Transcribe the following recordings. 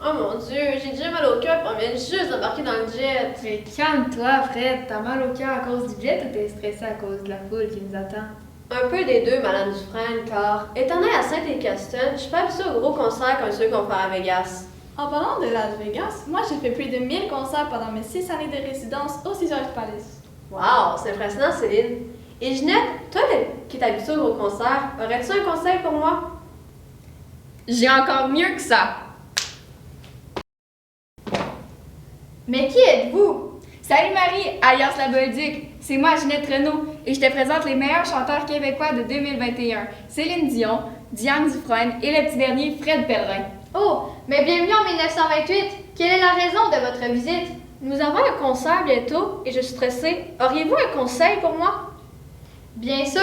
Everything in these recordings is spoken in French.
Oh mon Dieu, j'ai déjà mal au cœur, on vient juste d'embarquer dans le jet. Mais calme-toi, Fred. T'as mal au cœur à cause du jet ou t'es stressé à cause de la foule qui nous attend? Un peu des deux, Madame Dufresne, car étant née à Saint-Écaston, je suis pas habituée aux gros concerts comme ceux qu'on fait à Vegas. En parlant de Las Vegas, moi j'ai fait plus de 1000 concerts pendant mes 6 années de résidence au Caesars Palace. Wow, c'est impressionnant, Céline. Et Ginette, toi qui es habituée aux gros concerts, aurais-tu un conseil pour moi? J'ai encore mieux que ça. Mais qui êtes-vous? Salut Marie, alias la Bolduc. C'est moi, Ginette Renaud, et je te présente les meilleurs chanteurs québécois de 2021. Céline Dion, Diane Dufresne et le petit dernier, Fred Pellerin. Oh, mais bienvenue en 1928. Quelle est la raison de votre visite? Nous avons un concert bientôt et je suis stressée. Auriez-vous un conseil pour moi? Bien sûr.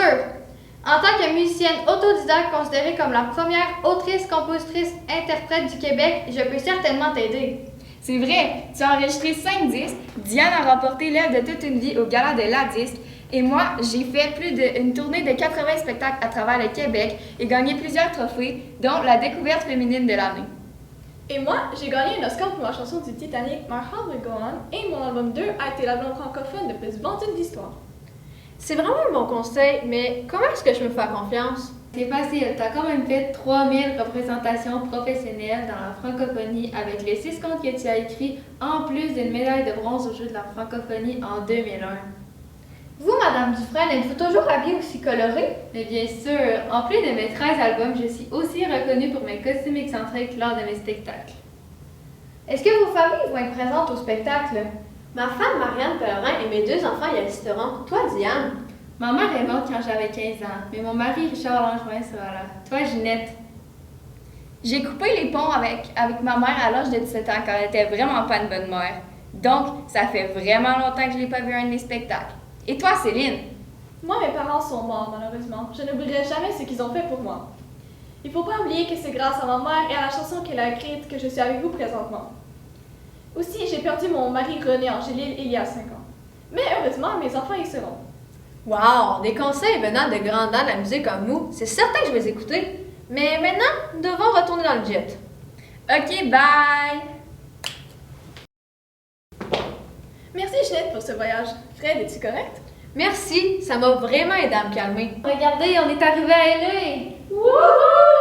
En tant que musicienne autodidacte considérée comme la première autrice, compositrice, interprète du Québec, je peux certainement t'aider. C'est vrai, tu as enregistré 5 disques, Diane a remporté l'œuvre de toute une vie au gala de la disque, et moi, j'ai fait plus d'une tournée de 80 spectacles à travers le Québec et gagné plusieurs trophées, dont la découverte féminine de l'année. Et moi, j'ai gagné un Oscar pour ma chanson du Titanic, My Heart Will Go On, et mon album 2 a été l'album francophone le plus vendu de l'histoire. C'est vraiment un bon conseil, mais comment est-ce que je me fais confiance? C'est facile, t'as quand même fait 3000 représentations professionnelles dans la francophonie avec les 6 contes que tu as écrits, en plus d'une médaille de bronze au jeu de la francophonie en 2001. Vous, Madame Dufresne, êtes-vous toujours habillée aussi colorée? Mais bien sûr, en plus de mes 13 albums, je suis aussi reconnue pour mes costumes excentriques lors de mes spectacles. Est-ce que vos familles vont être présentes au spectacle? Ma femme Marianne Pellerin et mes 2 enfants y assisteront. Toi, Diane? Ma mère est morte quand j'avais 15 ans, mais mon mari Richard Langevin sera là. Toi, Ginette? J'ai coupé les ponts avec ma mère à l'âge de 17 ans quand elle était vraiment pas une bonne mère. Donc, ça fait vraiment longtemps que je n'ai pas vu un de mes spectacles. Et toi, Céline? Moi, mes parents sont morts, malheureusement. Je n'oublierai jamais ce qu'ils ont fait pour moi. Il faut pas oublier que c'est grâce à ma mère et à la chanson qu'elle a écrite que je suis avec vous présentement. Aussi, j'ai perdu mon mari René Angélil il y a 5 ans. Mais heureusement, mes enfants y seront. Wow, des conseils venant de grandes dames de la musique comme vous. C'est certain que je vais les écouter. Mais maintenant, nous devons retourner dans le jet. Ok, bye! Merci Ginette pour ce voyage. Fred, es-tu correct? Merci, ça m'a vraiment aidé à me calmer. Regardez, on est arrivé à LA! Wouhou!